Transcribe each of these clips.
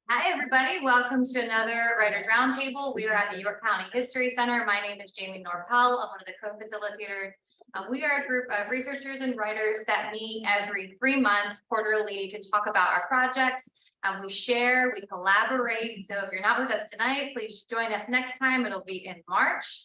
Hi, everybody. Welcome to another Writers Roundtable. We are at the York County History Center. My name is Jamie Norpel. I'm one of the co-facilitators. We are a group of researchers and writers that meet every 3 months quarterly to talk about our projects. We share, we collaborate. So if you're not with us tonight, please join us next time. It'll be in March.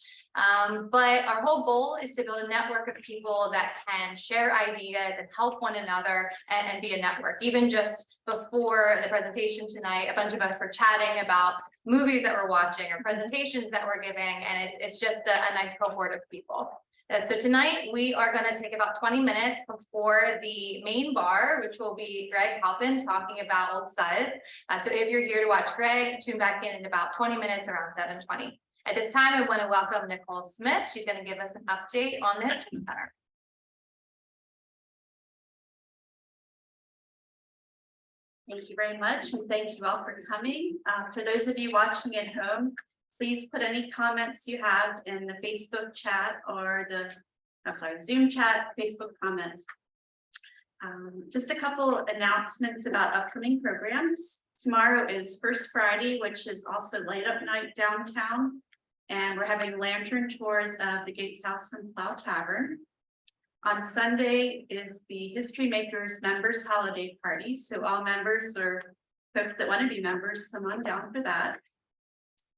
But our whole goal is to build a network of people that can share ideas and help one another and be a network. Even just before the presentation tonight, a bunch of us were chatting about movies that we're watching or presentations that we're giving, and it's just a nice cohort of people. So tonight we are going to take about 20 minutes before the main bar, which will be Greg Halpin talking about Old Size. So if you're here to watch Greg, tune back in about 20 minutes around 7:20. At this time, I want to welcome Nicole Smith. She's going to give us an update on the History Center. Thank you very much, and thank you all for coming. For those of you watching at home, please put any comments you have in the Facebook chat or Zoom chat, Facebook comments. Just a couple of announcements about upcoming programs. Tomorrow is First Friday, which is also Light Up Night downtown. And we're having lantern tours of the Gates House and Plow Tavern. On Sunday is the History Makers Members Holiday Party. So all members or folks that want to be members, come on down for that.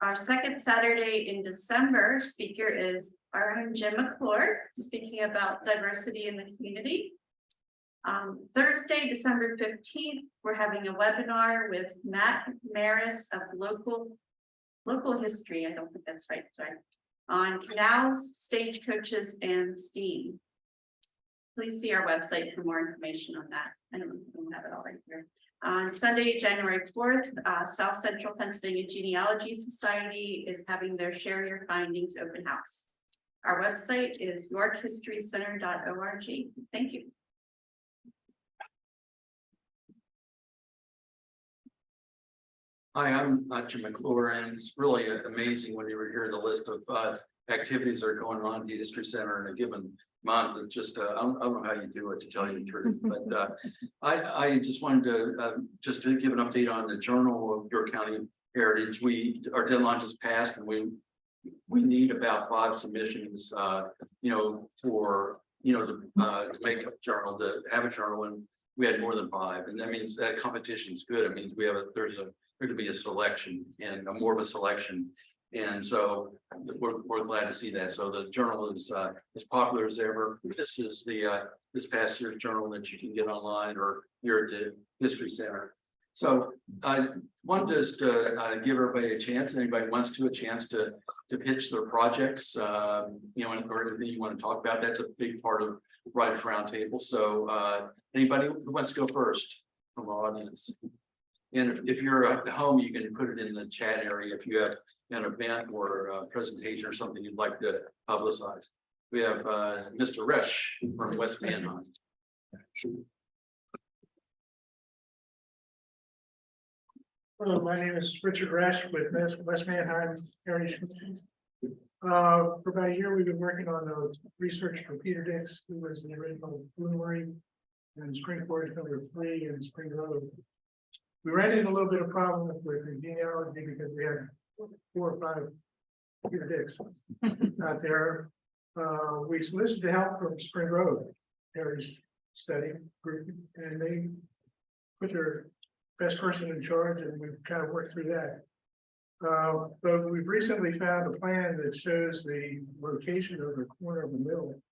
Our second Saturday in December speaker is our own Jim McClure, speaking about diversity in the community. Thursday, December 15th, we're having a webinar with Matt Maris of Local History, I don't think that's right, sorry, on canals, stagecoaches, and steam. Please see our website for more information on that. I don't have it all right here. On Sunday, January 4th, South Central Pennsylvania Genealogy Society is having their Share Your Findings open house. Our website is yorkhistorycenter.org. Thank you. Hi, I'm Jim McClure, and it's really amazing when you hear the list of activities that are going on at the History Center in a given month. It's just, I don't know how you do it, to tell you the truth, but I just wanted to just to give an update on the Journal of York County Heritage. Our deadline just passed, and we need about 5 submissions, for to make a journal, to have a journal, and we had more than 5, and that means that competition's good. It means we have there to be a selection and more of a selection, and so we're glad to see that. So the journal is as popular as ever. This is the this past year's journal that you can get online or here at the History Center. So I wanted just to give everybody a chance. Anybody wants to a chance to pitch their projects, or anything you want to talk about. That's a big part of Writers Roundtable. So anybody who wants to go first from our audience. And if you're at home, you can put it in the chat area if you have an event or a presentation or something you'd like to publicize. We have Mr. Resch from West Manheim. Hello, my name is Richard Resch with West Manheim Heritage. For about a year, we've been working on the research for Peter Dix, who was the original Bloomery and Spring Forest #3 and Spring Road. We ran into a little bit of problem with the genealogy because we had 4 or 5 Peter Dix out there. We solicited help from Spring Road Heritage Study Group, and they put their best person in charge, and we've kind of worked through that. But we've recently found a plan that shows the location of the corner of the mill,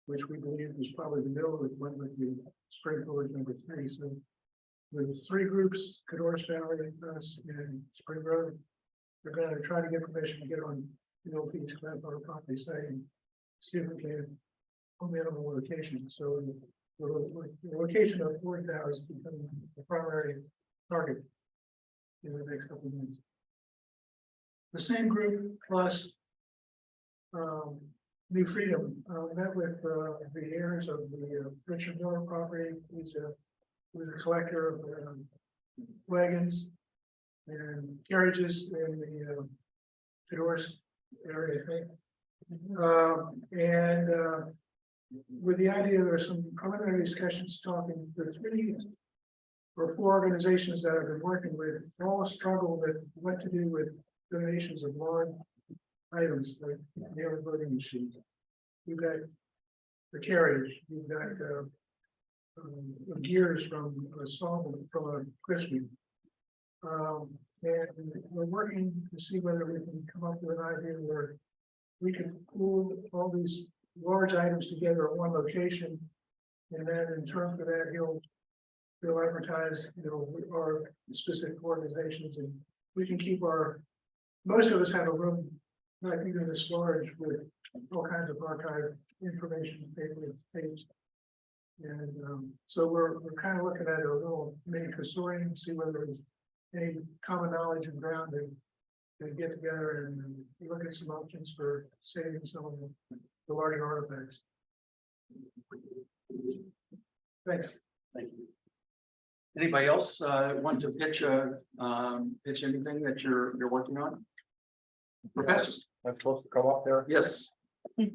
which we believe is probably the mill that went with the Spring Forest #3. So with 3 groups, Cadorus Valley, us, and Spring Road, we're going to try to get permission to get on the old piece of our property site and see if we can home in on the location. So the location of Ford Tower is becoming the primary target in the next couple of months. The same group plus New Freedom met with the heirs of the Richard Miller property. He's a collector of wagons and carriages in the Cadorus area, I think. With the idea, there's some preliminary discussions talking. The 3 or 4 organizations that I've been working with, all struggle with what to do with donations of large items like mail and voting machines. We've got the carriage, we've got gears from a song from a Christmas. And we're working to see whether we can come up with an idea where we can pool all these large items together at one location. And then in turn for that, he'll advertise, our specific organizations, and we can keep most of us have a room not even this large with all kinds of archive information, papers. And so we're kind of looking at a little mini consortium, see whether there's any common knowledge and ground and get together and look at some options for saving some of the larger artifacts. Thanks. Thank you. Anybody else want to pitch anything that you're working on? Professor? I'm supposed to come up there. Yes. Yeah,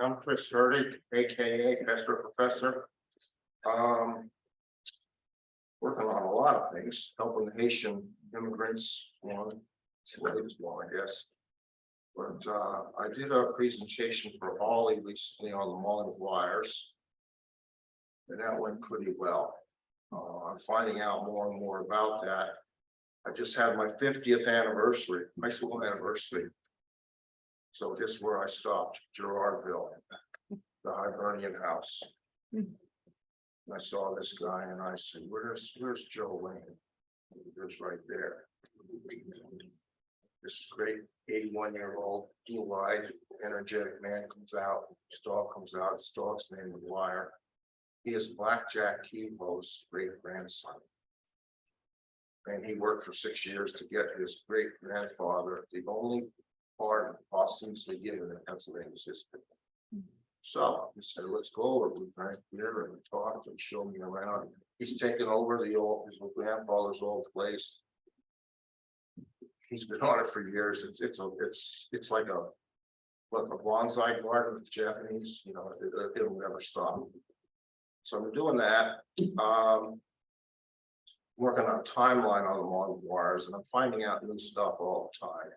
I'm Chris Hurdig, AKA Pastor Professor. Working on a lot of things, helping the Haitian immigrants, slaves, I guess. But I did a presentation for Ollie recently on the Mulling wires. And that went pretty well. I'm finding out more and more about that. I just had my 50th anniversary, high school anniversary. So just where I stopped, Gerardville, the Hibernian house. I saw this guy and I said, where's Joe Lane? There's right there. This great 81-year-old, blue-eyed, energetic man comes out. His dog comes out. His dog's name is Wire. He is Blackjack Kehoe's great grandson. And he worked for 6 years to get his great grandfather, the only part posthumously given in Pennsylvania's history. So he said, let's go over. We drank beer and we talked and showed me around. He's taken over his grandfather's old place. He's been on it for years. It's like a bonsai garden with Japanese, it'll never stop. So I'm doing that. Working on a timeline on the long wires, and I'm finding out new stuff all the time.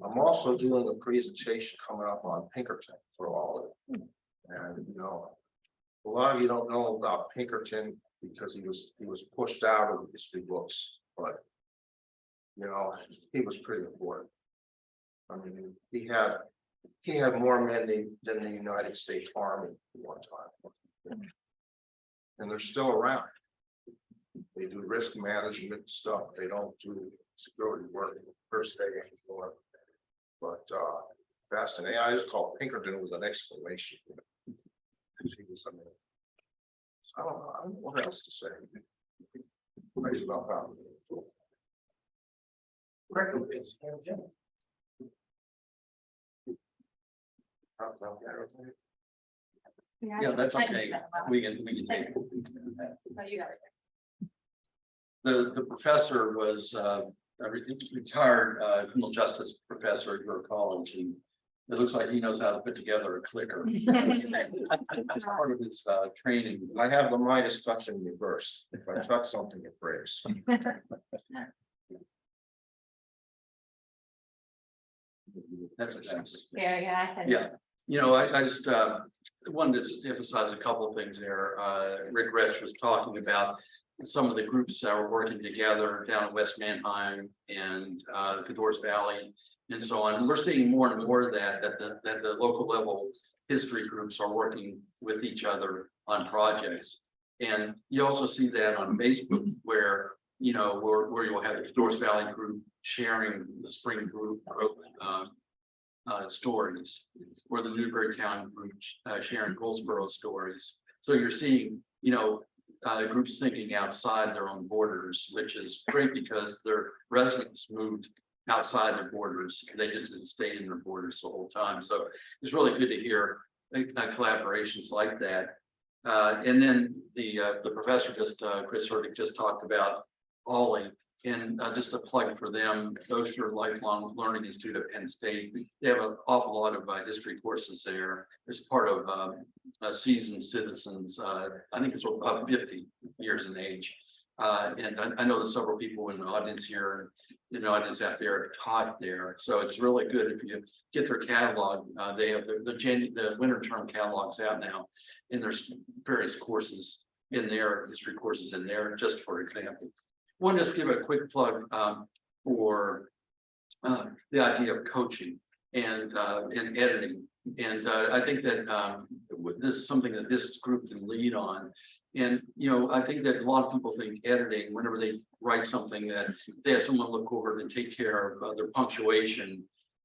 I'm also doing a presentation coming up on Pinkerton for all of it. And a lot of you don't know about Pinkerton because he was pushed out of the history books, but he was pretty important. I mean, he had more men than the United States Army at one time. And they're still around. They do risk management stuff. They don't do security work per se anymore. But fascinating. I just call Pinkerton with an exclamation. He was, I don't know what else to say. I just about found it. Yeah, that's okay. We can take it. Oh, you got it. The professor was retired criminal justice professor at your college, and it looks like he knows how to put together a clicker. That's part of his training. I have the Midas touch in reverse. If I touch something, it breaks. That's a thanks. Yeah. I just wanted to emphasize a couple of things there. Rick Rich was talking about some of the groups that are working together down in West Manheim and the Cadores Valley and so on. And we're seeing more and more of that the local level history groups are working with each other on projects. And you also see that on Facebook where you'll have the Cadores Valley group sharing the spring group stories, or the Newburytown group sharing Goldsboro stories. So you're seeing, groups thinking outside their own borders, which is great because their residents moved outside their borders. They just didn't stay in their borders the whole time. So it's really good to hear collaborations like that. And then the professor Chris Hurdig just talked about Ollie. And just a plug for them, those who are lifelong learning institute at Penn State, they have an awful lot of history courses there as part of seasoned citizens. I think it's about 50 years in age. And I know there's several people in the audience here, and the audience out there taught there. So it's really good if you get their catalog. They have the winter term catalogs out now, and there's various courses in there, history courses in there, just for example. I want to just give a quick plug for the idea of coaching and editing. And I think that this is something that this group can lead on. And, you know, I think that a lot of people think editing, whenever they write something, that they have someone look over it and take care of their punctuation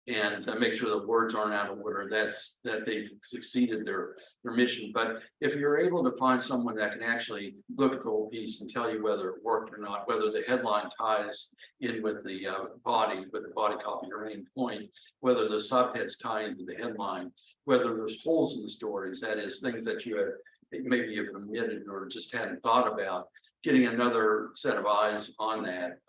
and make sure the words aren't out of order. That they've succeeded their mission. But if you're able to find someone that can actually look at the whole piece and tell you whether it worked or not, whether the headline ties in with the body copy or main point, whether the subheads tie into the headline, whether there's holes in the stories, that is things that you have maybe have omitted or just hadn't thought about, getting another set of eyes on that,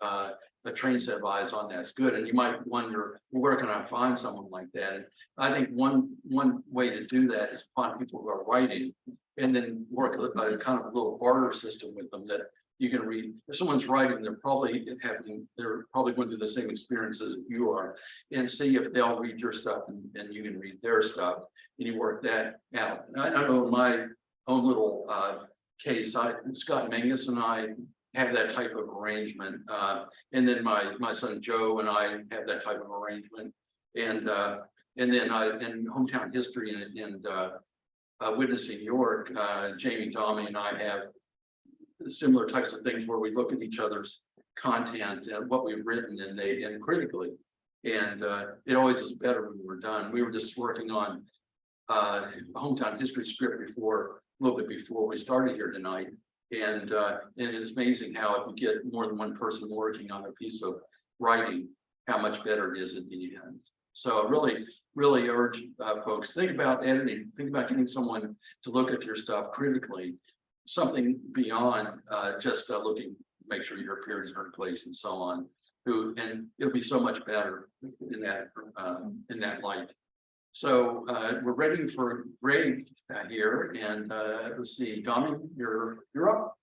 a trained set of eyes on that's good. And you might wonder, well, where can I find someone like that? And I think one way to do that is find people who are writing and then work a kind of little barter system with them that you can read. If someone's writing, they're probably going through the same experiences that you are, and see if they'll read your stuff and you can read their stuff, and you work that out. And I know my own little case, Scott Mingus and I have that type of arrangement, and then my son Joe and I have that type of arrangement, and then in hometown history and witnessing York, Jamie, Dommy, and I have similar types of things where we look at each other's content and what we've written and critically, and it always is better when we're done. We were just working on hometown history script a little bit before we started here tonight. And it's amazing how if you get more than one person working on a piece of writing, how much better it is at the end. So I really urge folks, think about editing, think about getting someone to look at your stuff critically, something beyond just looking, make sure your periods are in place and so on. And it'll be so much better in that light. So we're ready for grade here, and let's see, Dommy, you're up.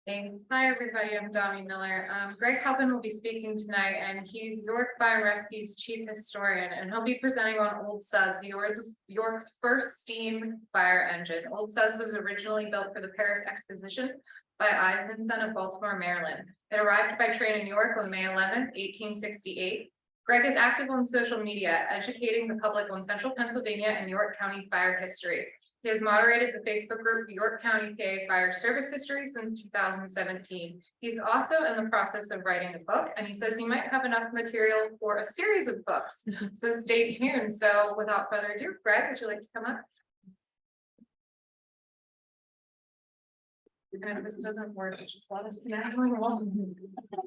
Thanks. Hi, everybody. I'm Dommy Miller. Greg Halpin will be speaking tonight, and he's York Fire and Rescue's chief historian, and he'll be presenting on Old Suz, York's first steam fire engine. Old Suz was originally built for the Paris Exposition by Ives and Son of Baltimore, Maryland. It arrived by train in York on May 11th, 1868. Greg is active on social media, educating the public on Central Pennsylvania and York County fire history. He has moderated the Facebook group York County PA Fire Service History since 2017. He's also in the process of writing a book, and he says he might have enough material for a series of books. So stay tuned. So without further ado, Greg, would you like to come up? And if this doesn't work, just let us know.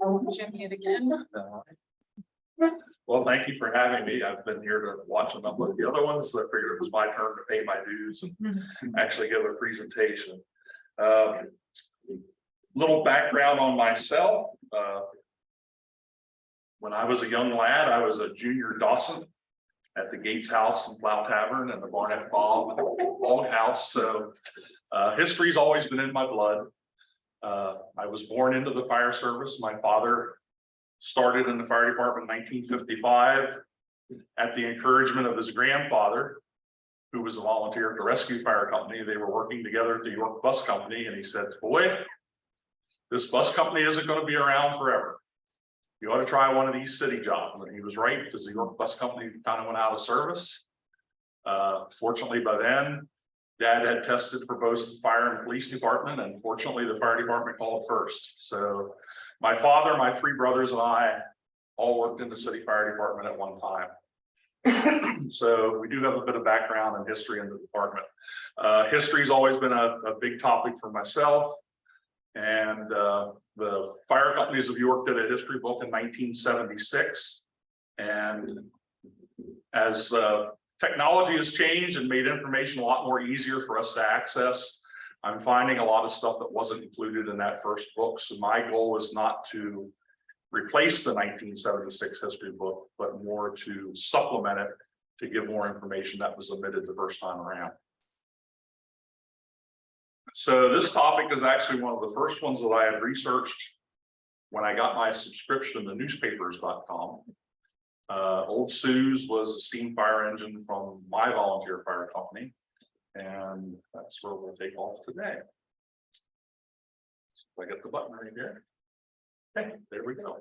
I'll jimmy it again. Well, thank you for having me. I've been here to watch a number of the other ones. So I figured it was my turn to pay my dues and actually give a presentation. Little background on myself. When I was a young lad, I was a junior Dawson at the Gates House and Plow Tavern and the Barnett Bob Log House. So history's always been in my blood. I was born into the fire service. My father started in the fire department in 1955 at the encouragement of his grandfather, who was a volunteer at the rescue fire company. They were working together at the York Bus Company, and he said, boy, this bus company isn't going to be around forever. You ought to try one of these city jobs. And he was right, because the York Bus Company kind of went out of service. Fortunately, by then, Dad had tested for both the fire and police department, and fortunately, the fire department called first. So my father, my three brothers, and I all worked in the city fire department at one time. So we do have a bit of background and history in the department. History's always been a big topic for myself. And the fire companies of York did a history book in 1976. And as technology has changed and made information a lot more easier for us to access, I'm finding a lot of stuff that wasn't included in that first book, so my goal is not to replace the 1976 history book, but more to supplement it to give more information that was omitted the first time around. So this topic is actually one of the first ones that I had researched when I got my subscription to newspapers.com. Old Sue's was a steam fire engine from my volunteer fire company, and that's where we'll take off today. So I get the button right here. Okay, there we go.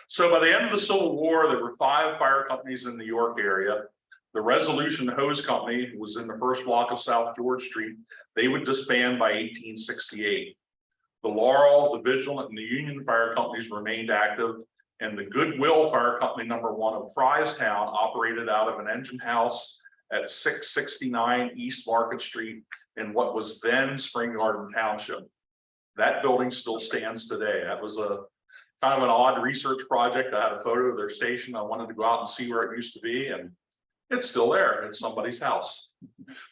So by the end of the Civil War, there were 5 fire companies in the York area. The Resolution Hose Company was in the first block of South George Street. They would disband by 1868. The Laurel, the Vigilant, and the Union fire companies remained active, and the Goodwill Fire Company #1 of Fryestown operated out of an engine house at 669 East Market Street in what was then Spring Garden Township. That building still stands today. That was a kind of an odd research project. I had a photo of their station. I wanted to go out and see where it used to be, and it's still there. It's somebody's house.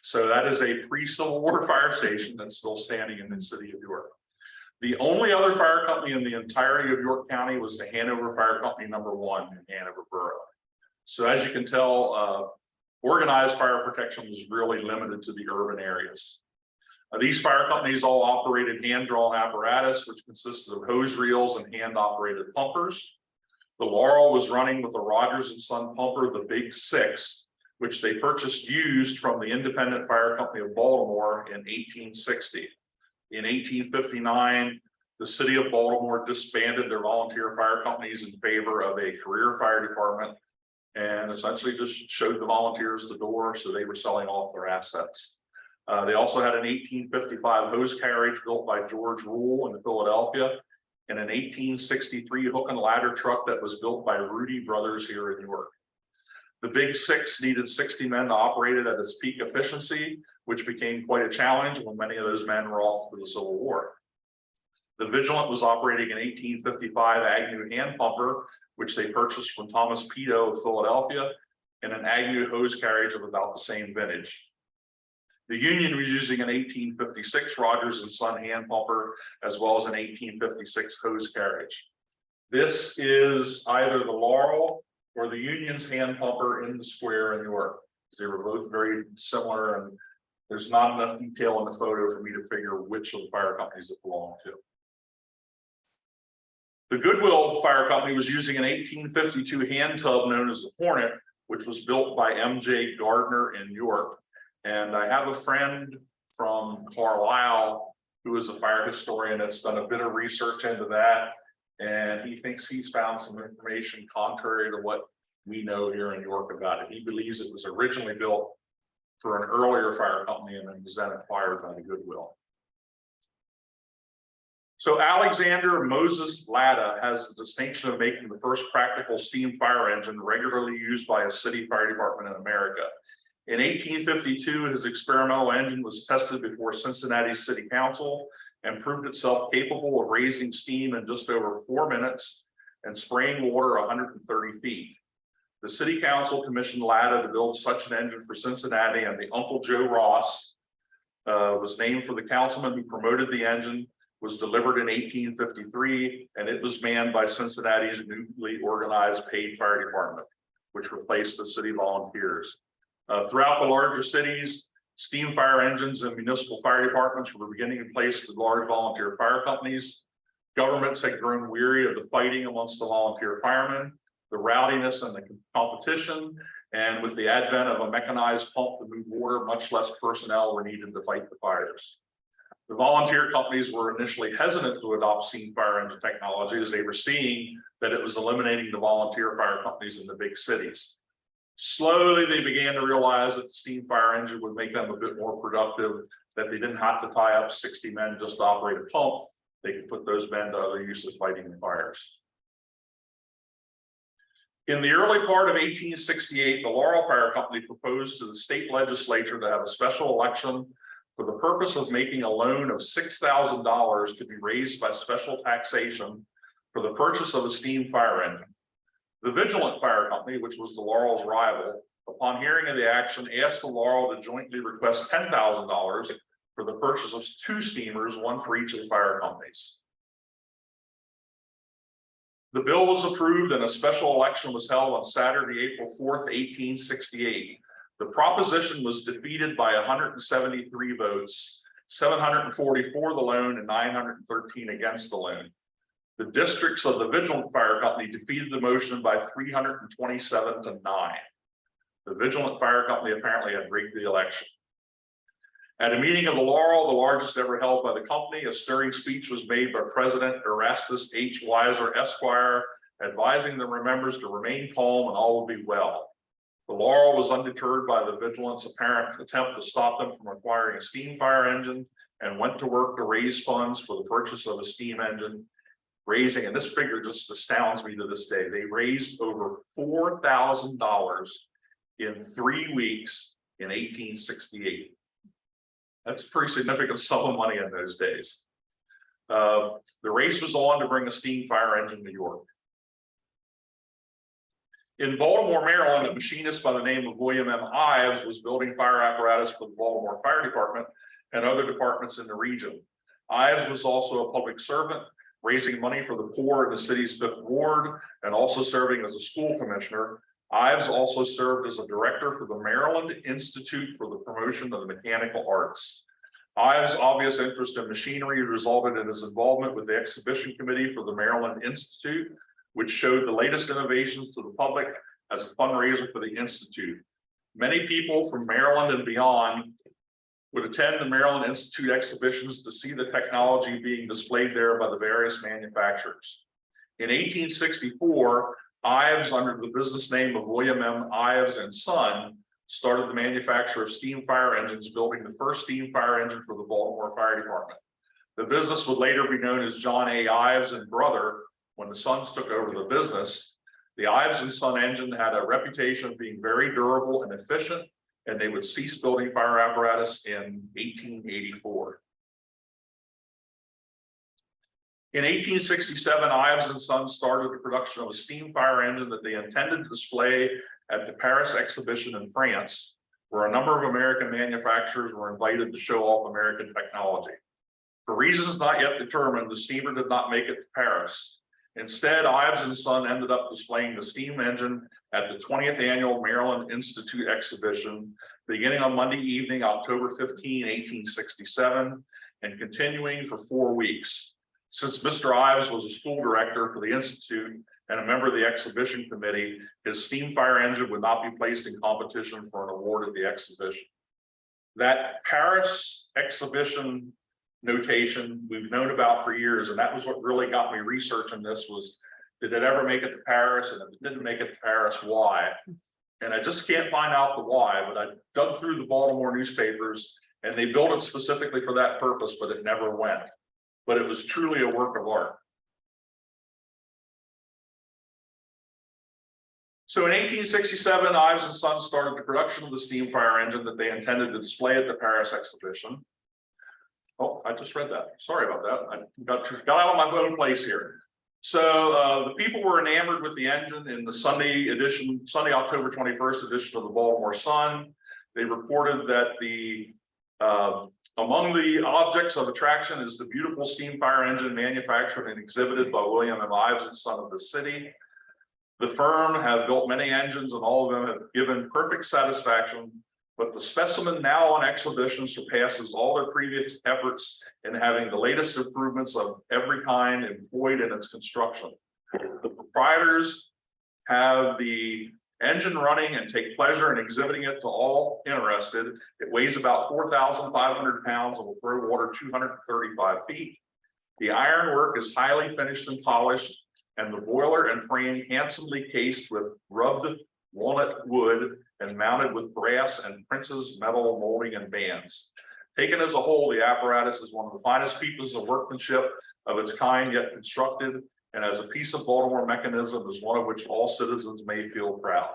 So that is a pre-Civil War fire station that's still standing in the city of York. The only other fire company in the entirety of York County was the Hanover Fire Company #1 in Hanover Borough. So as you can tell, organized fire protection was really limited to the urban areas. These fire companies all operated hand-drawn apparatus, which consisted of hose reels and hand-operated pumpers. The Laurel was running with a Rogers and Son pumper, the Big 6, which they purchased used from the Independent Fire Company of Baltimore in 1860. In 1859, the city of Baltimore disbanded their volunteer fire companies in favor of a career fire department and essentially just showed the volunteers the door, so they were selling off their assets. They also had an 1855 hose carriage built by George Rule in Philadelphia, and an 1863 hook and ladder truck that was built by Rudy Brothers here in York. The Big 6 needed 60 men to operate it at its peak efficiency, which became quite a challenge when many of those men were off to the Civil War. The Vigilant was operating an 1855 Agnew hand pumper, which they purchased from Thomas Pito of Philadelphia, and an Agnew hose carriage of about the same vintage. The Union was using an 1856 Rogers and Son hand pumper, as well as an 1856 hose carriage. This is either the Laurel or the Union's hand pumper in the square in York. They were both very similar, and there's not enough detail in the photo for me to figure which of the fire companies it belonged to. The Goodwill Fire Company was using an 1852 hand tub known as the Hornet, which was built by M.J. Gardner in York. And I have a friend from Carlisle who is a fire historian that's done a bit of research into that. And he thinks he's found some information contrary to what we know here in York about it. He believes it was originally built for an earlier fire company and then was then acquired by the Goodwill. So Alexander Moses Latta has the distinction of making the first practical steam fire engine regularly used by a city fire department in America. In 1852, his experimental engine was tested before Cincinnati City Council and proved itself capable of raising steam in just over 4 minutes and spraying water 130 feet. The City Council commissioned Latta to build such an engine for Cincinnati, and the Uncle Joe Ross was named for the councilman who promoted the engine, was delivered in 1853, and it was manned by Cincinnati's newly organized paid fire department, which replaced the city volunteers. Throughout the larger cities, steam fire engines and municipal fire departments were beginning to place with large volunteer fire companies. Governments had grown weary of the fighting amongst the volunteer firemen, the rowdiness and the competition, and with the advent of a mechanized pump to move water, much less personnel were needed to fight the fires. The volunteer companies were initially hesitant to adopt steam fire engine technology as they were seeing that it was eliminating the volunteer fire companies in the big cities. Slowly, they began to realize that the steam fire engine would make them a bit more productive, that they didn't have to tie up 60 men just to operate a pump. They could put those men to other uses fighting the fires. In the early part of 1868, the Laurel Fire Company proposed to the state legislature to have a special election for the purpose of making a loan of $6,000 to be raised by special taxation for the purchase of a steam fire engine. The Vigilant Fire Company, which was the Laurel's rival, upon hearing of the action, asked the Laurel to jointly request $10,000 for the purchase of 2 steamers, 1 for each of the fire companies. The bill was approved and a special election was held on Saturday, April 4th, 1868. The proposition was defeated by 173 votes, 740 for the loan and 913 against the loan. The districts of the Vigilant Fire Company defeated the motion by 327 to 9. The Vigilant Fire Company apparently had rigged the election. At a meeting of the Laurel, the largest ever held by the company, a stirring speech was made by President Erastus H. Weiser, Esquire, advising the members to remain calm and all would be well. The Laurel was undeterred by the Vigilant's apparent attempt to stop them from acquiring a steam fire engine and went to work to raise funds for the purchase of a steam engine, raising, and this figure just astounds me to this day, they raised over $4,000 in 3 weeks in 1868. That's a pretty significant sum of money in those days. The race was on to bring a steam fire engine to New York. In Baltimore, Maryland, a machinist by the name of William M. Ives was building fire apparatus for the Baltimore Fire Department and other departments in the region. Ives was also a public servant, raising money for the poor in the city's 5th Ward and also serving as a school commissioner. Ives also served as a director for the Maryland Institute for the Promotion of the Mechanical Arts. Ives' obvious interest in machinery resulted in his involvement with the exhibition committee for the Maryland Institute, which showed the latest innovations to the public as a fundraiser for the Institute. Many people from Maryland and beyond would attend the Maryland Institute exhibitions to see the technology being displayed there by the various manufacturers. In 1864, Ives, under the business name of William M. Ives and Son, started the manufacture of steam fire engines, building the first steam fire engine for the Baltimore Fire Department. The business would later be known as John A. Ives and Brother when the Sons took over the business. The Ives and Son engine had a reputation of being very durable and efficient, and they would cease building fire apparatus in 1884. In 1867, Ives and Sons started the production of a steam fire engine that they intended to display at the Paris exhibition in France, where a number of American manufacturers were invited to show off American technology. For reasons not yet determined, the steamer did not make it to Paris. Instead, Ives and Son ended up displaying the steam engine at the 20th annual Maryland Institute exhibition, beginning on Monday evening, October 15, 1867, and continuing for 4 weeks. Since Mr. Ives was a school director for the Institute and a member of the exhibition committee, his steam fire engine would not be placed in competition for an award at the exhibition. That Paris exhibition notation we've known about for years, and that was what really got me researching this was, did it ever make it to Paris? And if it didn't make it to Paris, why? And I just can't find out the why, but I dug through the Baltimore newspapers and they built it specifically for that purpose, but it never went. But it was truly a work of art. So in 1867, Ives and Sons started the production of the steam fire engine that they intended to display at the Paris exhibition. Oh, I just read that. Sorry about that. I got out of my own place here. So the people were enamored with the engine in the Sunday October 21st edition of the Baltimore Sun. They reported that the among the objects of attraction is the beautiful steam fire engine manufactured and exhibited by William M. Ives and Son of the city. The firm have built many engines and all of them have given perfect satisfaction, but the specimen now on exhibition surpasses all their previous efforts in having the latest improvements of every kind employed in its construction. The proprietors have the engine running and take pleasure in exhibiting it to all interested. It weighs about 4,500 pounds and will throw water 235 feet. The ironwork is highly finished and polished, and the boiler and frame handsomely cased with rubbed walnut wood and mounted with brass and Prince's metal molding and bands. Taken as a whole, the apparatus is one of the finest pieces of workmanship of its kind yet constructed, and as a piece of Baltimore mechanism is one of which all citizens may feel proud.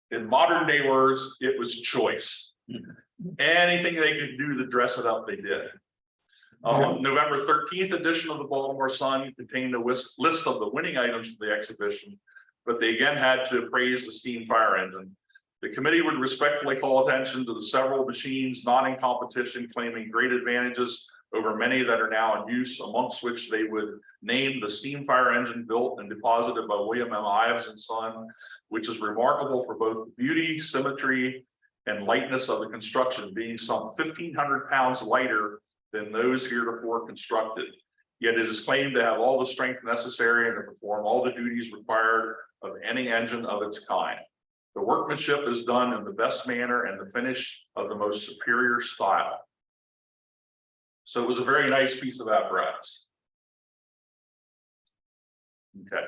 In modern day words, it was choice. Anything they could do to dress it up, they did. November 13th edition of the Baltimore Sun contained a list of the winning items for the exhibition, but they again had to praise the steam fire engine. The committee would respectfully call attention to the several machines not in competition claiming great advantages over many that are now in use, amongst which they would name the steam fire engine built and deposited by William M. Ives and Son, which is remarkable for both beauty, symmetry, and lightness of the construction, being some 1,500 pounds lighter than those heretofore constructed. Yet it is claimed to have all the strength necessary and to perform all the duties required of any engine of its kind. The workmanship is done in the best manner and the finish of the most superior style. So it was a very nice piece of apparatus. Okay.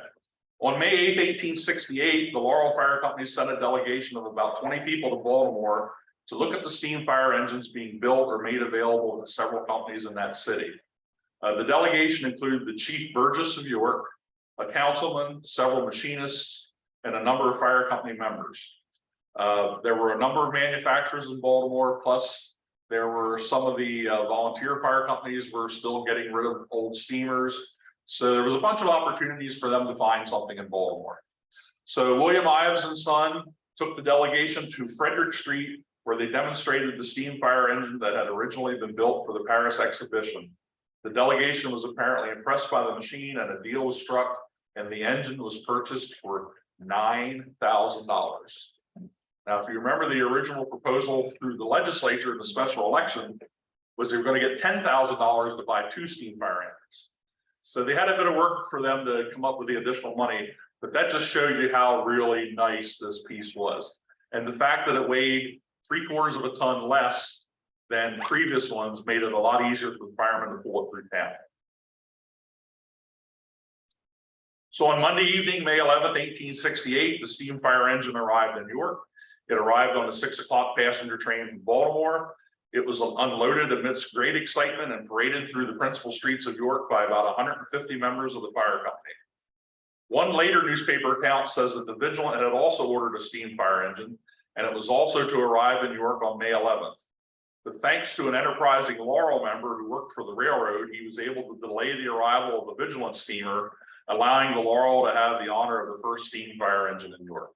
On May 8, 1868, the Laurel Fire Company sent a delegation of about 20 people to Baltimore to look at the steam fire engines being built or made available to several companies in that city. The delegation included the Chief Burgess of York, a councilman, several machinists, and a number of fire company members. There were a number of manufacturers in Baltimore, plus there were some of the volunteer fire companies were still getting rid of old steamers. So there was a bunch of opportunities for them to find something in Baltimore. So William Ives and Son took the delegation to Frederick Street, where they demonstrated the steam fire engine that had originally been built for the Paris exhibition. The delegation was apparently impressed by the machine, and a deal was struck, and the engine was purchased for $9,000. Now, if you remember, the original proposal through the legislature in the special election was they were going to get $10,000 to buy 2 steam fire engines. So they had a bit of work for them to come up with the additional money, but that just shows you how really nice this piece was. And the fact that it weighed 3/4 of a ton less than previous ones made it a lot easier for the firemen to pull it through town. So on Monday evening, May 11th, 1868, the steam fire engine arrived in York. It arrived on a 6 o'clock passenger train from Baltimore. It was unloaded amidst great excitement and paraded through the principal streets of York by about 150 members of the fire company. One later newspaper account says that the Vigilant had also ordered a steam fire engine, and it was also to arrive in York on May 11th. But thanks to an enterprising Laurel member who worked for the railroad, he was able to delay the arrival of the Vigilant steamer, allowing the Laurel to have the honor of the first steam fire engine in York.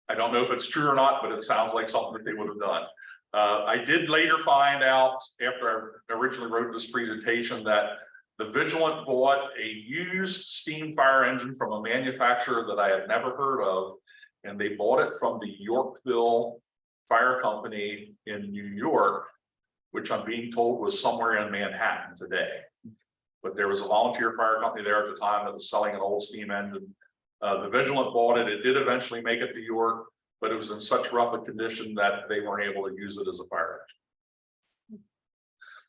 I don't know if it's true or not, but it sounds like something that they would have done. I did later find out, after I originally wrote this presentation, that the Vigilant bought a used steam fire engine from a manufacturer that I had never heard of, and they bought it from the Yorkville Fire Company in New York, which I'm being told was somewhere in Manhattan today. But there was a volunteer fire company there at the time that was selling an old steam engine. The Vigilant bought it. It did eventually make it to York, but it was in such rough a condition that they weren't able to use it as a fire engine.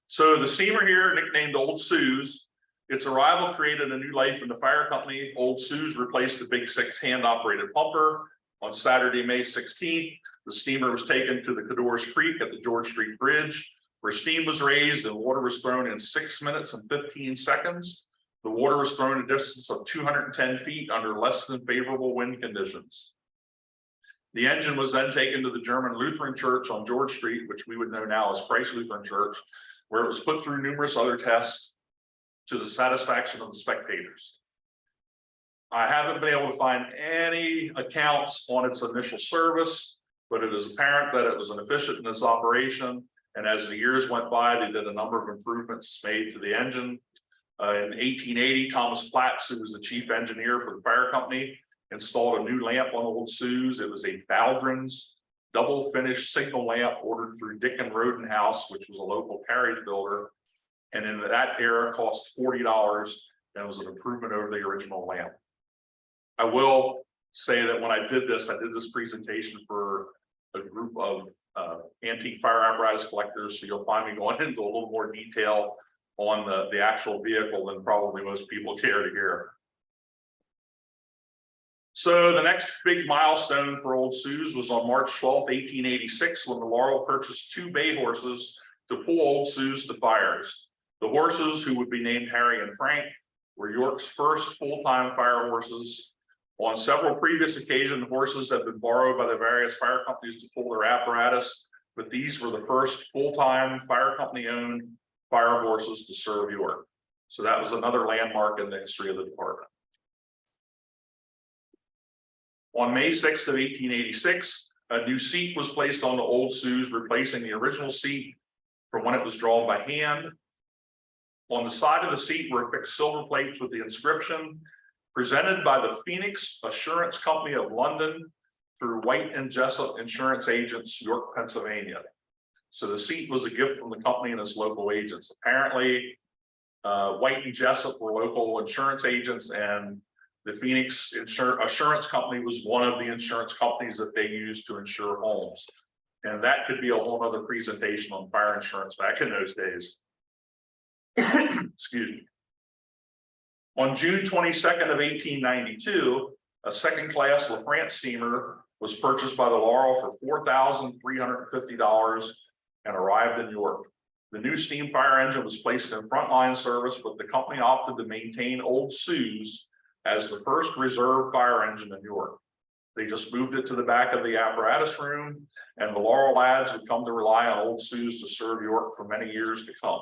So the steamer here, nicknamed Old Sue's, its arrival created a new life in the fire company. Old Sue's replaced the Big 6 hand-operated pumper. On Saturday, May 16th, the steamer was taken to the Cador's Creek at the George Street Bridge, where steam was raised and water was thrown in 6 minutes and 15 seconds. The water was thrown a distance of 210 feet under less than favorable wind conditions. The engine was then taken to the German Lutheran Church on George Street, which we would know now as Christ Lutheran Church, where it was put through numerous other tests to the satisfaction of the spectators. I haven't been able to find any accounts on its initial service, but it is apparent that it was an efficient in its operation. And as the years went by, they did a number of improvements made to the engine. In 1880, Thomas Platts, who was the chief engineer for the fire company, installed a new lamp on Old Sue's. It was a Baldrin's double finished signal lamp ordered through Dick and Roden House, which was a local carriage builder. And in that era cost $40. That was an improvement over the original lamp. I will say that when I did this presentation for a group of antique fire apparatus collectors. So you'll find me going into a little more detail on the actual vehicle than probably most people care to hear. So the next big milestone for Old Sue's was on March 12th, 1886, when the Laurel purchased 2 bay horses to pull Old Sue's to fires. The horses, who would be named Harry and Frank, were York's first full-time fire horses. On several previous occasions, horses had been borrowed by the various fire companies to pull their apparatus, but these were the first full-time fire company-owned fire horses to serve York. So that was another landmark in the history of the department. On May 6th of 1886, A new seat was placed on the old Sue's, replacing the original seat from when it was drawn by hand. On the side of the seat were fixed silver plates with the inscription, presented by the Phoenix Assurance Company of London through White and Jessup Insurance Agents, York, Pennsylvania. So the seat was a gift from the company and its local agents. Apparently, White and Jessup were local insurance agents, and the Phoenix Assurance Company was one of the insurance companies that they used to insure homes. And that could be a whole other presentation on fire insurance back in those days. Excuse me. On June 22nd of 1892, a second-class LaFrance steamer was purchased by the Laurel for $4,350 and arrived in York. The new steam fire engine was placed in frontline service, but the company opted to maintain Old Sue's as the first reserve fire engine in York. They just moved it to the back of the apparatus room, and the Laurel lads would come to rely on Old Sue's to serve York for many years to come.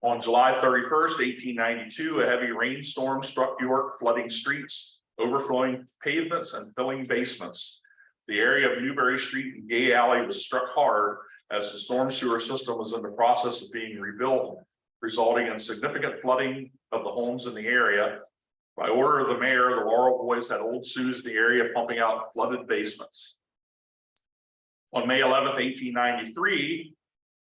On July 31st, 1892, a heavy rainstorm struck York, flooding streets, overflowing pavements, and filling basements. The area of Newberry Street and Gay Alley was struck hard as the storm sewer system was in the process of being rebuilt, resulting in significant flooding of the homes in the area. By order of the mayor, the Laurel boys had Old Sue's in the area pumping out flooded basements. On May 11th, 1893,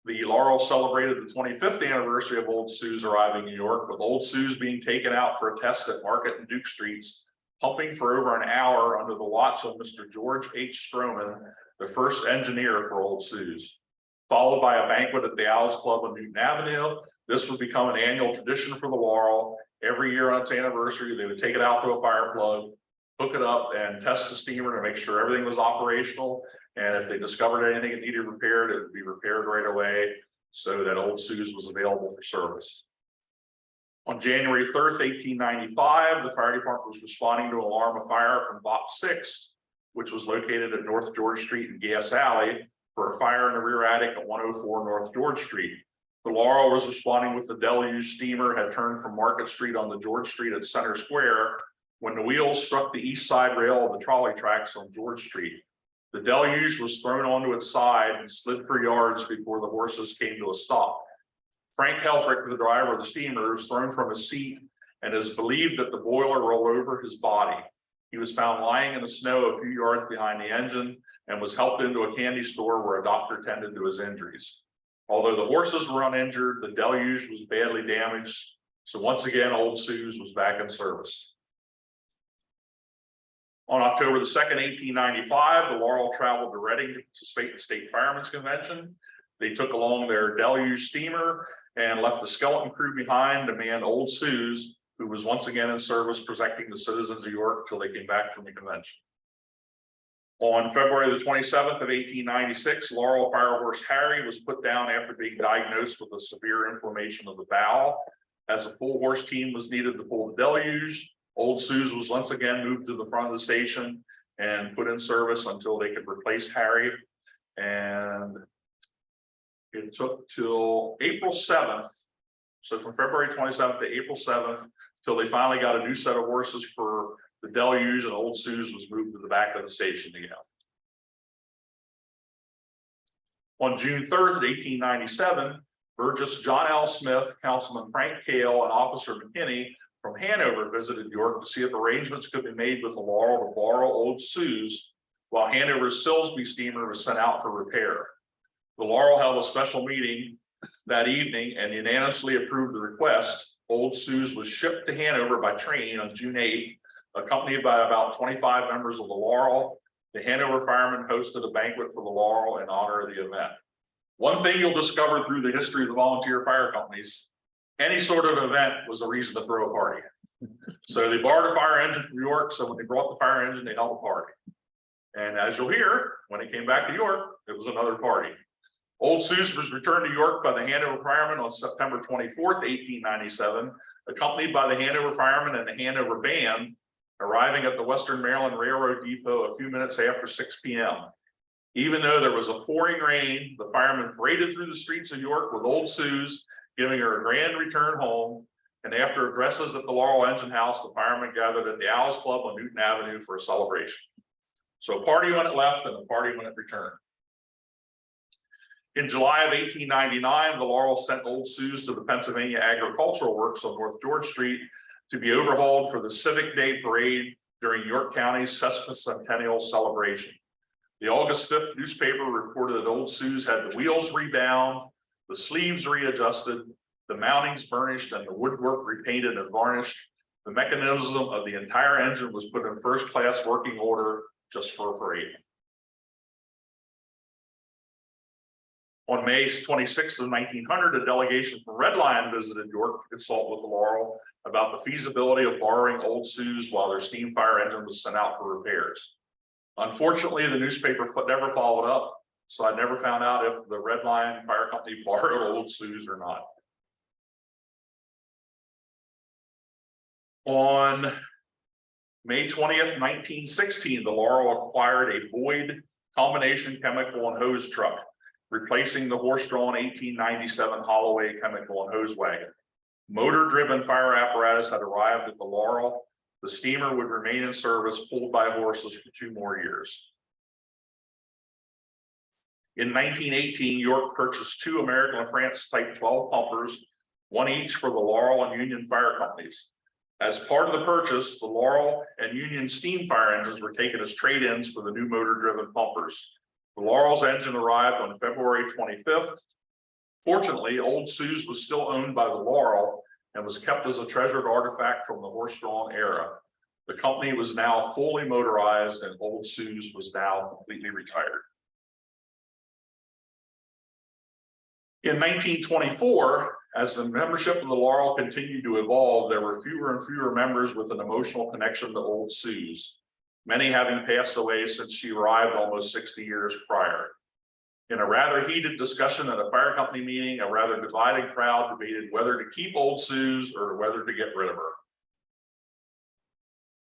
the Laurel celebrated the 25th anniversary of Old Sue's arriving in New York, with Old Sue's being taken out for a test at Market and Duke Streets, pumping for over an hour under the watch of Mr. George H. Stroman, the first engineer for Old Sue's. Followed by a banquet at the Owls Club on Newton Avenue. This would become an annual tradition for the Laurel. Every year on its anniversary, they would take it out to a fire plug, hook it up, and test the steamer to make sure everything was operational. And if they discovered anything that needed repaired, it would be repaired right away, so that Old Sue's was available for service. On January 3rd, 1895, the fire department was responding to an alarm of fire from Box 6, which was located at North George Street and Gas Alley, for a fire in the rear attic at 104 North George Street. The Laurel was responding with the deluge steamer had turned from Market Street on the George Street at Center Square when the wheels struck the east side rail of the trolley tracks on George Street. The deluge was thrown onto its side and slid for yards before the horses came to a stop. Frank Helfrich, the driver of the steamer, was thrown from his seat and is believed that the boiler rolled over his body. He was found lying in the snow a few yards behind the engine and was helped into a candy store where a doctor tended to his injuries. Although the horses were uninjured, the deluge was badly damaged. So once again, Old Sue's was back in service. On October the 2nd, 1895, the Laurel traveled to Reading to State Firemen's Convention. They took along their deluge steamer and left the skeleton crew behind to man Old Sue's, who was once again in service protecting the citizens of York till they came back from the convention. On February the 27th of 1896, Laurel Firehorse Harry was put down after being diagnosed with a severe inflammation of the bowel. As a full horse team was needed to pull the deluge, Old Sue's was once again moved to the front of the station and put in service until they could replace Harry. And it took till April 7th. So from February 27th to April 7th, till they finally got a new set of horses for the deluge, and Old Sue's was moved to the back of the station again. On June 3rd, 1897, Burgess John L. Smith, Councilman Frank Cale, and Officer McKinney from Hanover visited York to see if arrangements could be made with the Laurel to borrow Old Sue's while Hanover's Silsby steamer was sent out for repair. The Laurel held a special meeting that evening and unanimously approved the request. Old Sue's was shipped to Hanover by train on June 8th, accompanied by about 25 members of the Laurel. The Hanover firemen hosted a banquet for the Laurel in honor of the event. One thing you'll discover through the history of the volunteer fire companies, any sort of event was a reason to throw a party. So they borrowed a fire engine from York, so when they brought the fire engine, they held a party. And as you'll hear, when it came back to York, it was another party. Old Sue's was returned to York by the Hanover firemen on September 24th, 1897, accompanied by the Hanover firemen and the Hanover band, arriving at the Western Maryland Railroad Depot a few minutes after 6 p.m. Even though there was a pouring rain, the firemen paraded through the streets of York with Old Sue's, giving her a grand return home. And after addresses at the Laurel Engine House, the firemen gathered at the Owls Club on Newton Avenue for a celebration. So a party when it left and a party when it returned. In July of 1899, the Laurel sent Old Sue's to the Pennsylvania Agricultural Works on North George Street to be overhauled for the Civic Day Parade during York County's sesquicentennial celebration. The August 5th newspaper reported that Old Sue's had the wheels rebound, the sleeves readjusted, the mountings burnished, and the woodwork repainted and varnished. The mechanism of the entire engine was put in first-class working order just for a parade. On May 26th of 1900, a delegation from Red Lion visited York to consult with the Laurel about the feasibility of borrowing Old Sue's while their steam fire engine was sent out for repairs. Unfortunately, the newspaper never followed up, so I never found out if the Red Lion Fire Company borrowed Old Sue's or not. On May 20th, 1916, the Laurel acquired a Boyd combination chemical and hose truck, replacing the horse-drawn 1897 Holloway chemical and hose wagon. Motor-driven fire apparatus had arrived at the Laurel. The steamer would remain in service, pulled by horses, for 2 more years. In 1918, York purchased 2 American France Type 12 pumpers, 1 each for the Laurel and Union fire companies. As part of the purchase, the Laurel and Union steam fire engines were taken as trade-ins for the new motor-driven pumpers. The Laurel's engine arrived on February 25th. Fortunately, Old Sue's was still owned by the Laurel and was kept as a treasured artifact from the horse-drawn era. The company was now fully motorized and Old Sue's was now completely retired. In 1924, as the membership of the Laurel continued to evolve, there were fewer and fewer members with an emotional connection to Old Sue's, many having passed away since she arrived almost 60 years prior. In a rather heated discussion at a fire company meeting, a rather divided crowd debated whether to keep Old Sue's or whether to get rid of her.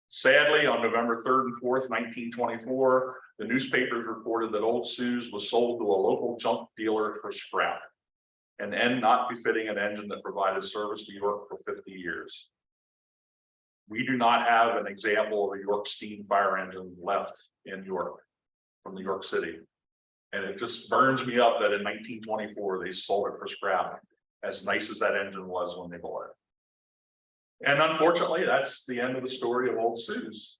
Sadly, on November 3rd and 4th, 1924, the newspapers reported that Old Sue's was sold to a local junk dealer for scrap, an end not befitting an engine that provided service to York for 50 years. We do not have an example of a York steam fire engine left in York from the York City. And it just burns me up that in 1924, they sold it for scrap, as nice as that engine was when they bought it. And unfortunately, that's the end of the story of Old Sue's.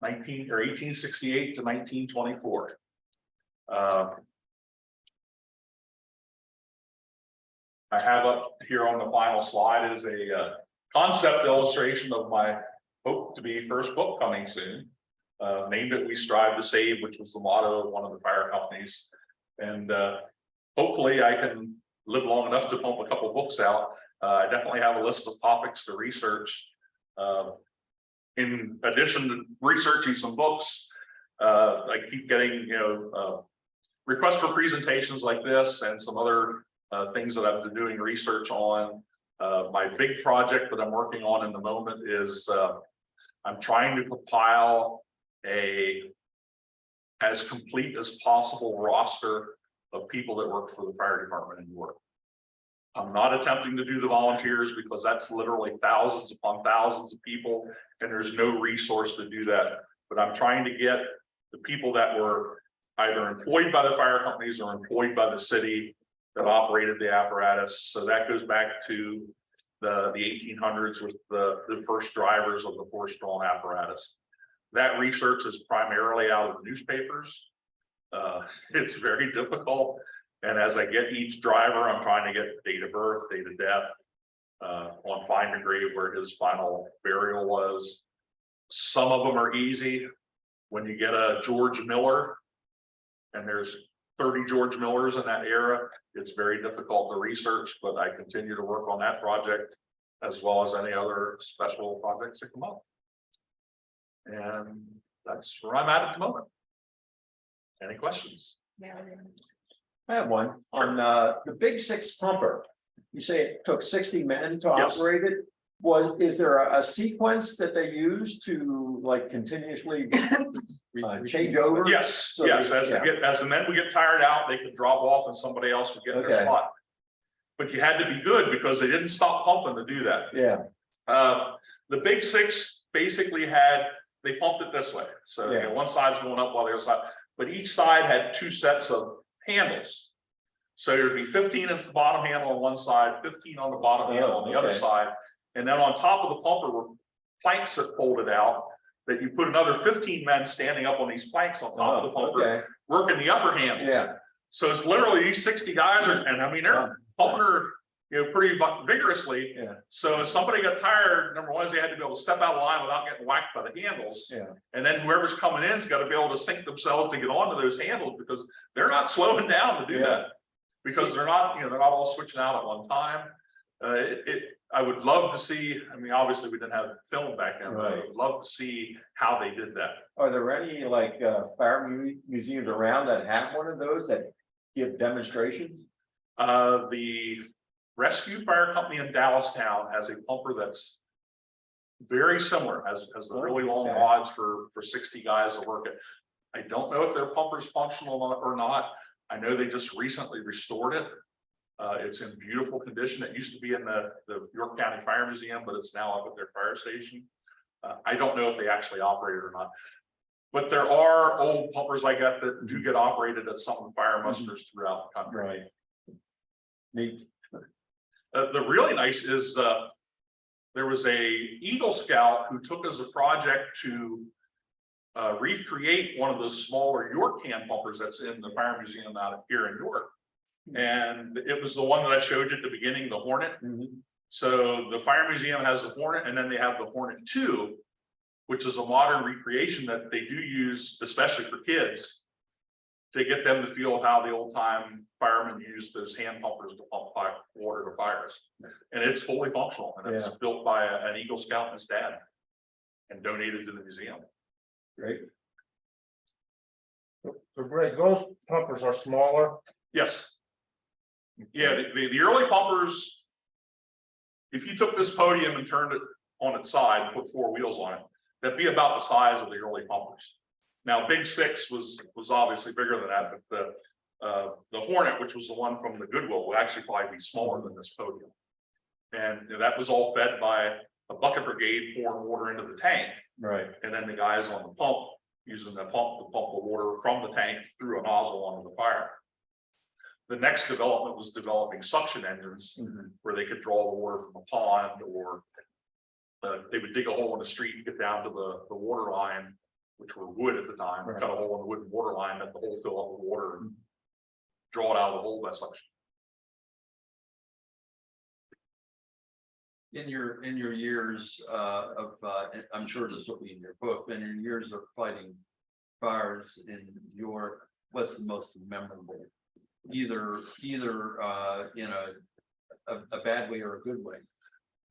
1868 to 1924. I have up here on the final slide is a concept illustration of my hope to be first book coming soon. Named it "We Strive to Save," which was the motto of one of the fire companies. And hopefully I can live long enough to pump a couple books out. I definitely have a list of topics to research. In addition to researching some books, I keep getting requests for presentations like this and some other things that I've been doing research on. My big project that I'm working on in the moment is I'm trying to compile as complete as possible roster of people that work for the fire department in York. I'm not attempting to do the volunteers because that's literally thousands upon thousands of people, and there's no resource to do that. But I'm trying to get the people that were either employed by the fire companies or employed by the city that operated the apparatus. So that goes back to the 1800s with the first drivers of the horse-drawn apparatus. That research is primarily out of the newspapers. It's very difficult. And as I get each driver, I'm trying to get date of birth, date of death, on Find a Grave where his final burial was. Some of them are easy. When you get a George Miller, and there's 30 George Millers in that era, it's very difficult to research, but I continue to work on that project as well as any other special projects that come up. And that's where I'm at the moment. Any questions? I have one on the big 6 pumper. You say it took 60 men to Yes. operate it. Is there a sequence that they use to like continuously change over? Yes, So yes. they- As the men would get tired out, they could drop off and somebody else would get their Okay. spot. But you had to be good because they didn't stop pumping to do that. Yeah, The big 6 basically had they pumped it this way. So you Yeah. know, one side's going up while the other side, but each side had two sets of handles. So there'd be 15 inch the bottom handle on one side, 15 on the bottom handle on the other okay. side. And then on top of the pumper were planks that folded out, that you put another 15 men standing up on these planks on top of the pumper, Okay, working the upper handles. yeah. So it's literally these 60 guys are, and I mean, they're pumping her, you know, pretty vigorously. Yeah. So if somebody got tired, number one is they had to be able to step out of line without getting whacked by the handles. Yeah. And then whoever's coming in's got to be able to sink themselves to get onto those handles, because they're not slowing down to do Yeah. that. Because they're not, you know, they're not all switching out at one time. I would love to see, I mean, obviously we didn't have film back then, but I Right. would love to see how they did that. Are there any like fire museums around that have one of those that give demonstrations? The rescue fire company in Dallastown has a pumper that's very similar, has the really long Okay. rods for 60 guys to work it. I don't know if their pumper's functional or not. I know they just recently restored it. It's in beautiful condition. It used to be in the York County Fire Museum, but it's now up at their fire station. I don't know if they actually operate it or not. But there are old pumpers like that that do get operated at some of the fire musters throughout the country. Right. Neat. The really nice is there was a Eagle Scout who took as a project to recreate one of those smaller York hand pumpers that's in the fire museum out here in York. And it was the one that I showed you at the beginning, the Hornet. Mhm. So the fire museum has the Hornet, and then they have the Hornet 2, which is a modern recreation that they do use, especially for kids, to get them to feel how the old time firemen used those hand pumpers to pump water to fires. And it's fully functional, and it was Yeah. built by an Eagle Scout and his dad and donated to the museum. Great. So Greg, those pumpers are smaller. Yes. Yeah, the early pumpers, if you took this podium and turned it on its side, and put four wheels on it, that'd be about the size of the early pumpers. Now, Big Six was obviously bigger than that, but the Hornet, which was the one from the Goodwill, will actually probably be smaller than this podium. And that was all fed by a bucket brigade pouring water into the tank, Right. and then the guys on the pump using the pump to pump the water from the tank through a nozzle onto the fire. The next development was developing suction engines Mhm. where they could draw the water from a pond, or they would dig a hole in the street and get down to the water line, which were wood at the time, Right. cut a hole in the wooden water line, let the hole fill up with water and draw it out of the hole by suction. In your years I'm sure this will be in your book, but in your years of fighting fires in York, what's the most memorable? Either in a bad way or a good way.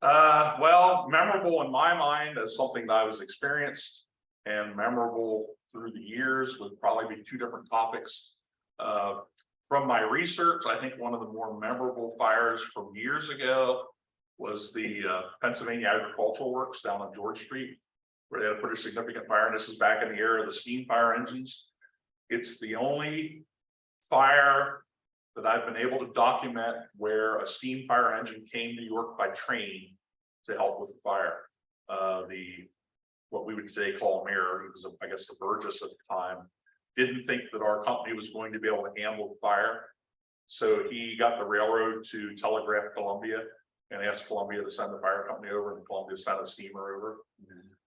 Well, memorable in my mind as something that I was experienced, and memorable through the years would probably be two different topics. From my research, I think one of the more memorable fires from years ago was the Pennsylvania Agricultural Works down on George Street, where they had a pretty significant fire. And this is back in the era of the steam fire engines. It's the only fire that I've been able to document where a steam fire engine came to York by train to help with the fire. What we would today call a mayor, he was, I guess, the Burgess at the time, didn't think that our company was going to be able to handle the fire. So he got the railroad to telegraph Columbia and asked Columbia to send the fire company over, and Columbia sent a steamer over.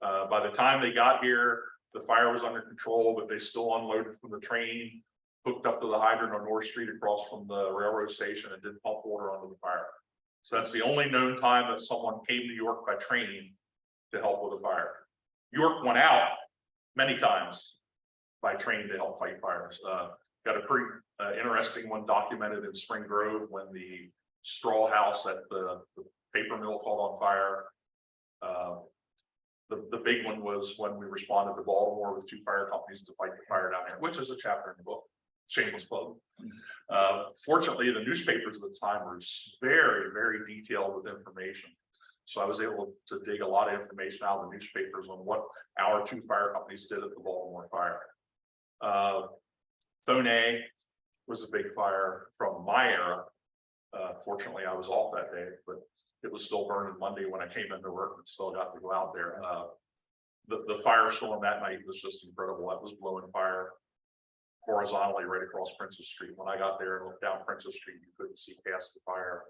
By the time they got here, the fire was under control, but they still unloaded from the train, hooked up to the hydrant on North Street across from the railroad station, and did pump water onto the fire. So that's the only known time that someone came to York by train to help with a fire. York went out many times by train to help fight fires. Got a pretty interesting one documented in Spring Grove when the straw house at the paper mill caught on fire. The big one was when we responded to Baltimore with two fire companies to fight the fire down there, which is a chapter in the book. Shameless plug. Fortunately, the newspapers at the time were very, very detailed with information. So I was able to dig a lot of information out of the newspapers on what our two fire companies did at the Baltimore fire. Thonay was a big fire from my era. Fortunately, I was off that day, but it was still burning Monday when I came into work and still got to go out there. the firestorm that night was just incredible. That was blowing fire horizontally right across Princess Street. When I got there and looked down Princess Street, you couldn't see past the fire.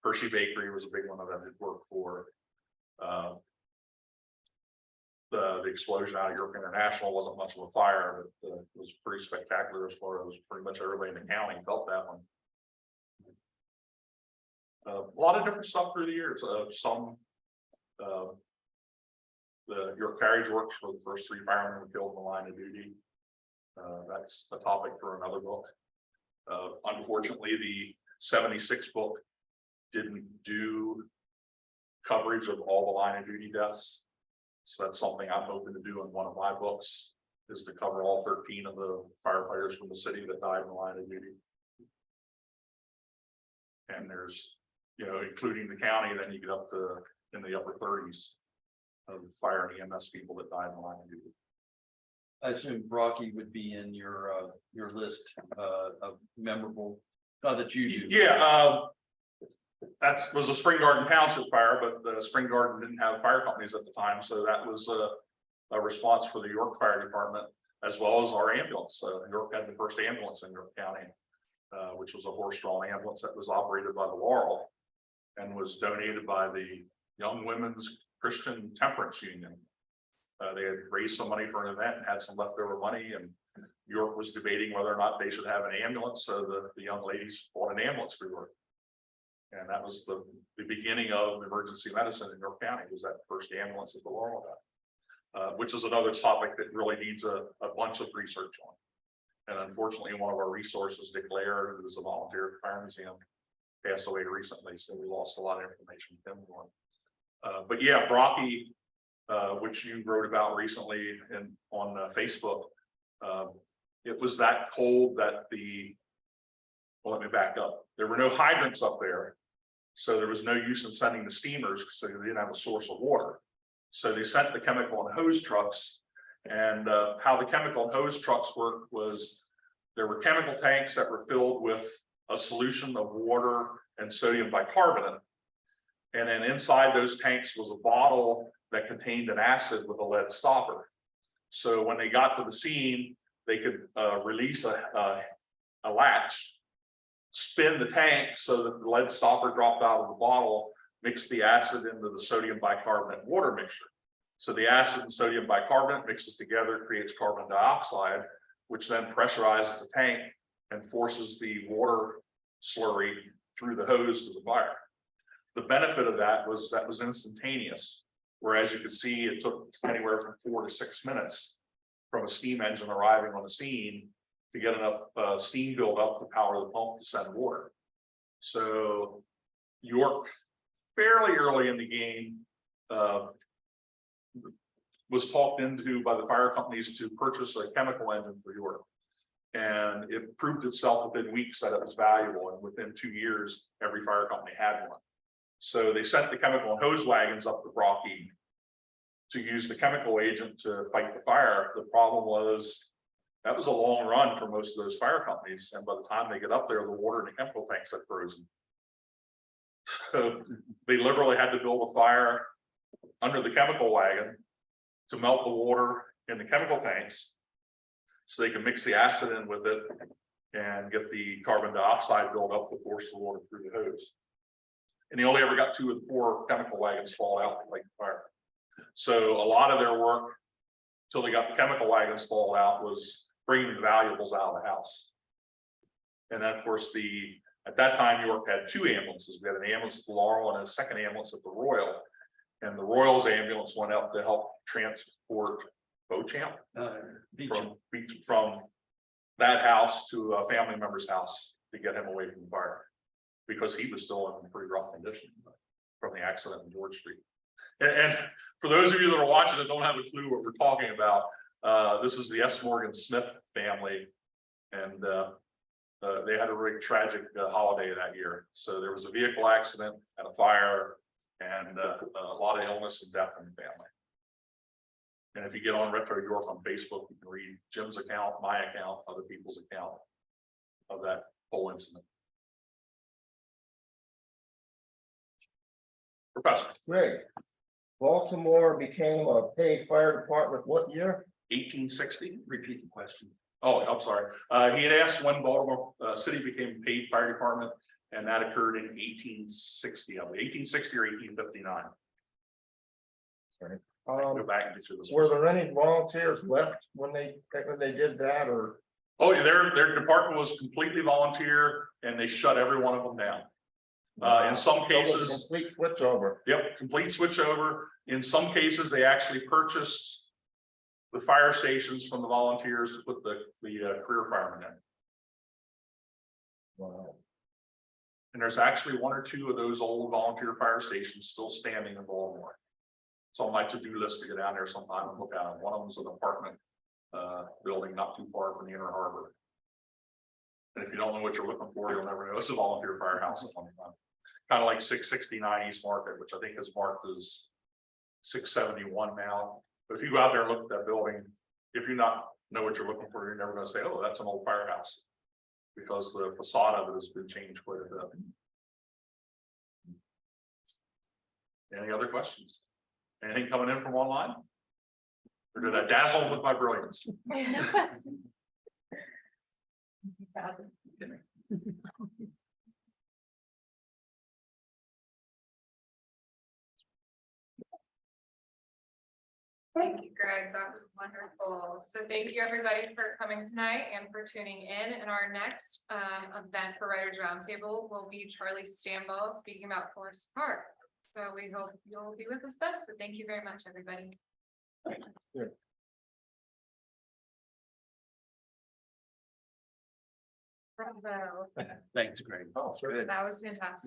Hershey Bakery was a big one that I did work for. The explosion out of York International wasn't much of a fire, but it was pretty spectacular as far as pretty much everybody in the county felt that one. A lot of different stuff through the years. The York Carriage Works for the first 3 firemen were killed in the line of duty. That's a topic for another book. Unfortunately, the 76 book didn't do coverage of all the line of duty deaths. So that's something I'm hoping to do in one of my books, is to cover all 13 of the firefighters from the city that died in the line of duty. And there's, including the county, then you get up to in the upper 30s of fire and EMS people that died in the line of duty. I assume Rocky would be in your list of memorable, that you do. Yeah, that was a Spring Garden Township fire, but the Spring Garden didn't have fire companies at the time, so that was a response for the York Fire Department as well as our ambulance. York had the first ambulance in York County, which was a horse-drawn ambulance that was operated by the Laurel and was donated by the Young Women's Christian Temperance Union. They had raised some money for an event and had some leftover money, and York was debating whether or not they should have an ambulance, so the young ladies bought an ambulance for York. And that was the beginning of emergency medicine in York County, was that first ambulance that the Laurel got, which is another topic that really needs a bunch of research on. And unfortunately, one of our resources, Dick Lair, who was a volunteer at the Fire Museum, passed away recently, so we lost a lot of information with him. But yeah, Brocky, which you wrote about recently on Facebook, it was that cold that well, let me back up. There were no hydrants up there, so there was no use in sending the steamers because they didn't have a source of water. So they sent the chemical and hose trucks, and how the chemical and hose trucks worked was there were chemical tanks that were filled with a solution of water and sodium bicarbonate. And then inside those tanks was a bottle that contained an acid with a lead stopper. So when they got to the scene, they could release a latch, spin the tank so that the lead stopper dropped out of the bottle, mix the acid into the sodium bicarbonate water mixture. So the acid and sodium bicarbonate mixes together, creates carbon dioxide, which then pressurizes the tank and forces the water slurry through the hose to the fire. The benefit of that was instantaneous, whereas you could see it took anywhere from 4 to 6 minutes from a steam engine arriving on the scene to get enough steam build up to power the pump to send water. So York, fairly early in the game, was talked into by the fire companies to purchase a chemical engine for York. And it proved itself within weeks that it was valuable, and within 2 years, every fire company had one. So they sent the chemical and hose wagons up to Brocky to use the chemical agent to fight the fire. The problem was that was a long run for most of those fire companies, and by the time they get up there, the water in the chemical tanks had frozen. So they literally had to build a fire under the chemical wagon to melt the water in the chemical tanks so they can mix the acid in with it and get the carbon dioxide build up to force the water through the hose. And they only ever got 2 of the 4 chemical wagons fall out to fight the fire. So a lot of their work till they got the chemical wagons fall out was bringing the valuables out of the house. And then of course at that time York had 2 ambulances. We had an ambulance at the Laurel and a second ambulance at the Royal. And the Royal's ambulance went up to help transport Beauchamp from that house to a family member's house to get him away from the fire, because he was still in pretty rough condition from the accident in George Street. And for those of you that are watching that don't have a clue what we're talking about, this is the S. Morgan Smith family, and they had a really tragic holiday that year. So there was a vehicle accident and a fire, and a lot of illness and death in the family. And if you get on Retro York on Facebook, you can read Jim's account, my account, other people's account of that whole incident. Professor. Greg, Baltimore became a paid fire department what year? 1860. Repeat the question. Oh, I'm sorry. He had asked when Baltimore City became a paid fire department, and that occurred in 1860, I believe, 1860 or 1859. Go back and get you this. Were there any volunteers left when they did that, or? Oh, yeah, their department was completely volunteer, and they shut every one of them down. In some There was a cases, complete switch over. yep, complete switch over. In some cases, they actually purchased the fire stations from the volunteers to put the career firemen in. Wow. And there's actually one or two of those old volunteer fire stations still standing in Baltimore. So on my to-do list to get down there sometime and look at them. One of them's an apartment building not too far from the Inner Harbor. And if you don't know what you're looking for, you'll never know. It's a volunteer firehouse at one time. Kind of like 669 East Market, which I think is marked as 671 now. But if you go out there and look at that building, if you not know what you're looking for, you're never gonna say, oh, that's an old firehouse. Because the facade of it has been changed quite a bit. Any other questions? Anything coming in from online? Or did I dazzle them with my brilliance? Thank you, Greg. That was wonderful. So thank you, everybody, for coming tonight and for tuning in. And our next event for Writers Roundtable will be Charlie Stanball speaking about Forest Park. So we hope you'll be with us then. So thank you very much, everybody. Bravo. Thanks, Greg. Oh, good. That was fantastic.